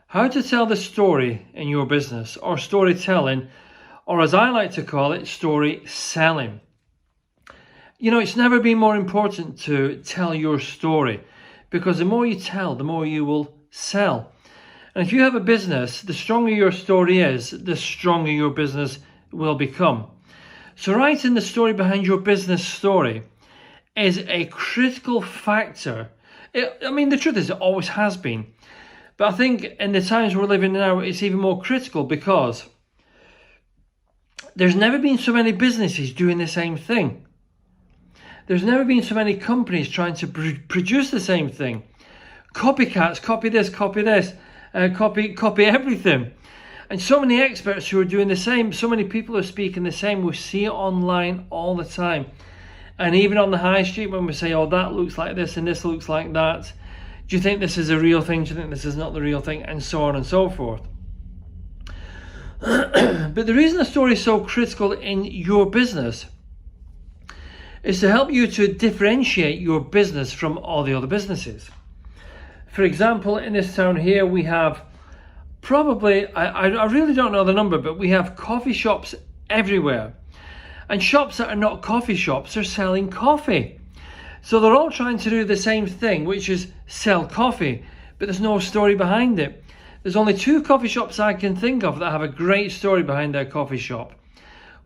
How to tell the story in your business, or storytelling, or as I like to call it, story selling. You know, it's never been more important to tell your story, because the more you tell, the more you will sell. And if you have a business, the stronger your story is, the stronger your business will become. So writing the story behind your business story is a critical factor. The truth is, it always has been. But I think in the times we're living in now, it's even more critical, because there's never been so many businesses doing the same thing. There's never been so many companies trying to produce the same thing. Copycats, copy this, copy everything. And so many experts who are doing the same, so many people are speaking the same. We see it online all the time. And even on the high street, when we say, oh, that looks like this and this looks like that. Do you think this is a real thing? Do you think this is not the real thing? And so on and so forth. But the reason the story is so critical in your business is to help you to differentiate your business from all the other businesses. For example, in this town here, we have probably, I really don't know the number, but we have coffee shops everywhere. And shops that are not coffee shops are selling coffee. So they're all trying to do the same thing, which is sell coffee, but there's no story behind it. There's only 2 coffee shops I can think of that have a great story behind their coffee shop.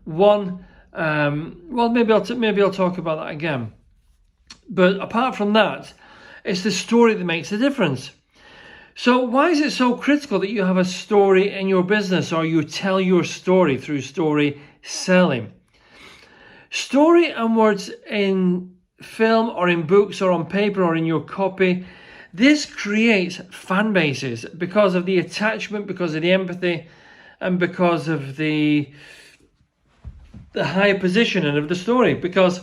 One, maybe I'll talk about that again. But apart from that, it's the story that makes the difference. So why is it so critical that you have a story in your business, or you tell your story through story selling? Story and words in film or in books or on paper or in your copy, this creates fan bases because of the attachment, because of the empathy, and because of the higher positioning of the story. Because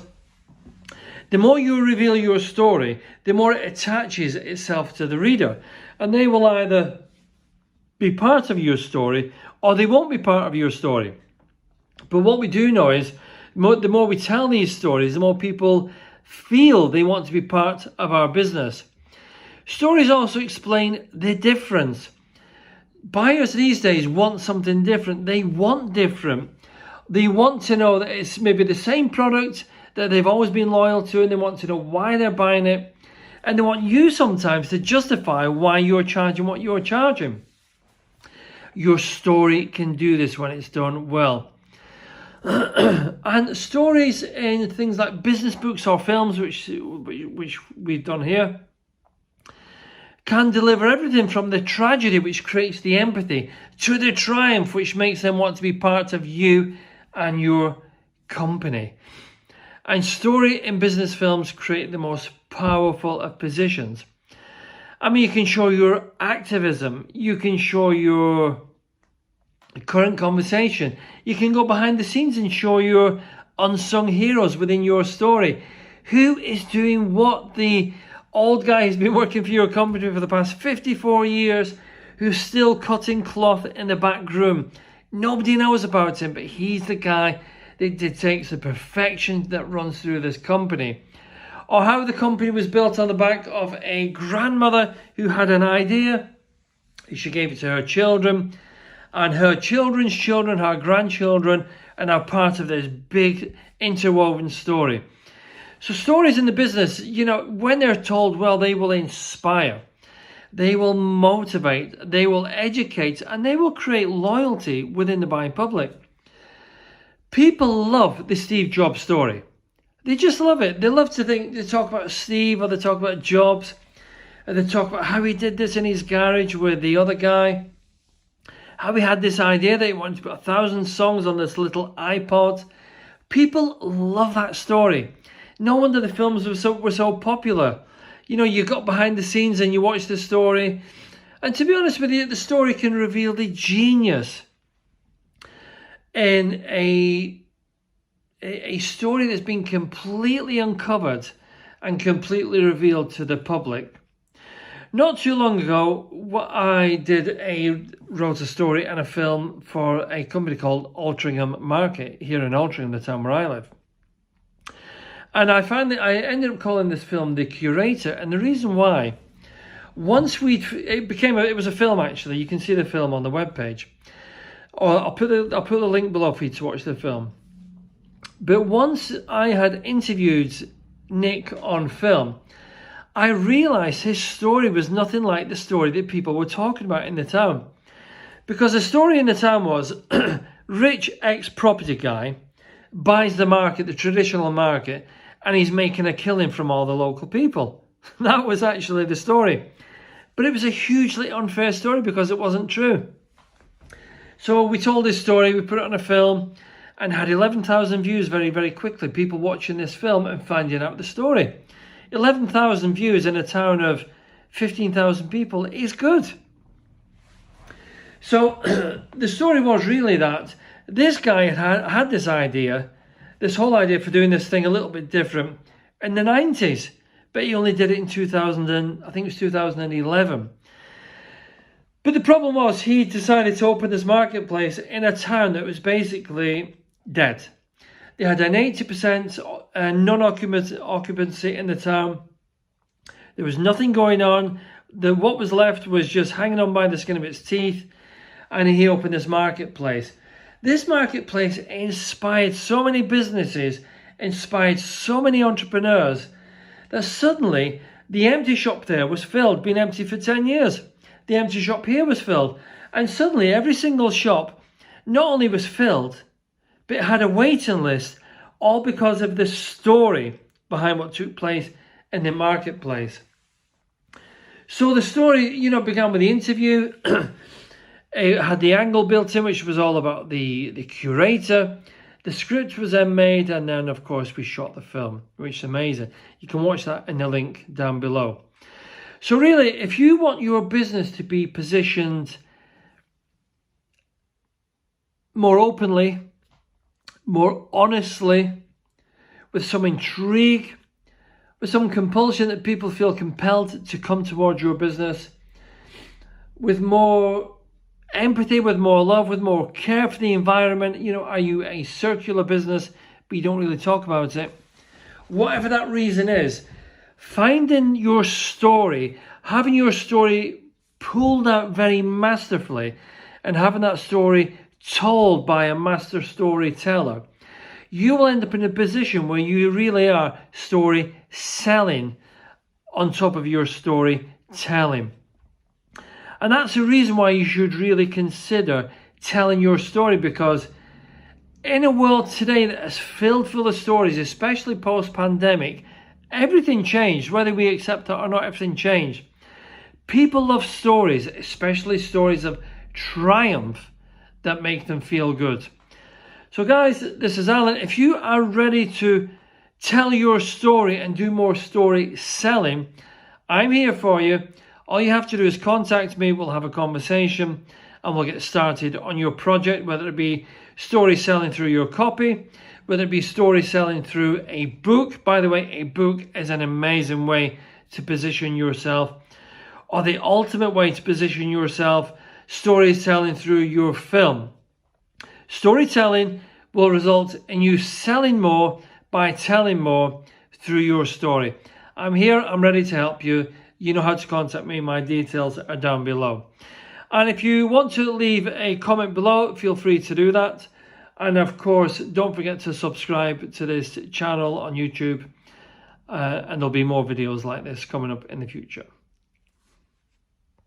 the more you reveal your story, the more it attaches itself to the reader. And they will either be part of your story or they won't be part of your story. But what we do know is the more we tell these stories, the more people feel they want to be part of our business. Stories also explain the difference. Buyers these days want something different. They want different. They want to know that it's maybe the same product that they've always been loyal to, and they want to know why they're buying it. And they want you sometimes to justify why you're charging what you're charging. Your story can do this when it's done well. And stories in things like business books or films, which we've done here, can deliver everything from the tragedy, which creates the empathy, to the triumph, which makes them want to be part of you and your company. And story in business films create the most powerful of positions. I mean, you can show your activism, you can show your current conversation, you can go behind the scenes and show your unsung heroes within your story. Who is doing what? The old guy who's been working for your company for the past 54 years, who's still cutting cloth in the back room. Nobody knows about him, but he's the guy that dictates the perfection that runs through this company. Or how the company was built on the back of a grandmother who had an idea. She gave it to her children, and her children's children, her grandchildren, and are part of this big interwoven story. So stories in the business, you know, when they're told well, they will inspire, they will motivate, they will educate, and they will create loyalty within the buying public. People love the Steve Jobs story. They just love it. They love to talk about Steve, or they talk about Jobs, and they talk about how he did this in his garage with the other guy, how he had this idea that he wanted to put 1,000 songs on this little iPod. People love that story. No wonder the films were so popular. You know, you got behind the scenes and you watch the story. And to be honest with you, the story can reveal the genius in a story that's been completely uncovered and completely revealed to the public. Not too long ago, I wrote a story and a film for a company called Altrincham Market here in Altrincham, the town where I live. And I ended up calling this film The Curator. And the reason why it was a film actually. You can see the film on the webpage. Or I'll put the link below for you to watch the film. But once I had interviewed Nick on film, I realised his story was nothing like the story that people were talking about in the town. Because the story in the town was, rich ex-property guy buys the market, the traditional market, and he's making a killing from all the local people. That was actually the story. But it was a hugely unfair story because it wasn't true. So we told this story, we put it on a film, and had 11,000 views very, very quickly. People watching this film and finding out the story. 11,000 views in a town of 15,000 people is good. So the story was really that this guy had this idea, this whole idea for doing this thing a little bit different in the 90s, but he only did it in 2011. But the problem was he decided to open this marketplace in a town that was basically dead. They had an 80% non-occupancy in the town. There was nothing going on. What was left was just hanging on by the skin of its teeth. And he opened this marketplace. This marketplace inspired so many businesses, inspired so many entrepreneurs, that suddenly the empty shop there was filled, been empty for 10 years. The empty shop here was filled. And suddenly every single shop not only was filled, but it had a waiting list, all because of the story behind what took place in the marketplace. So the story, began with the interview. It had the angle built in, which was all about the curator. The script was then made, and then, of course, we shot the film, which is amazing. You can watch that in the link down below. So really, if you want your business to be positioned more openly, more honestly, with some intrigue, with some compulsion that people feel compelled to come towards your business, with more empathy, with more love, with more care for the environment. Are you a circular business, but you don't really talk about it? Whatever that reason is, finding your story, having your story pulled out very masterfully, and having that story told by a master storyteller, you will end up in a position where you really are story selling on top of your storytelling. And that's the reason why you should really consider telling your story, because in a world today that is filled full of stories, especially post-pandemic, everything changed. Whether we accept it or not, everything changed. People love stories, especially stories of triumph that make them feel good. So guys, this is Alan. If you are ready to tell your story and do more story selling, I'm here for you. All you have to do is contact me, we'll have a conversation, and we'll get started on your project, whether it be story selling through your copy, whether it be story selling through a book. By the way, a book is an amazing way to position yourself, or the ultimate way to position yourself, storytelling through your film. Storytelling will result in you selling more by telling more through your story. I'm here, I'm ready to help you. You know how to contact me. My details are down below. And if you want to leave a comment below, feel free to do that. And of course, don't forget to subscribe to this channel on YouTube. And there'll be more videos like this coming up in the future.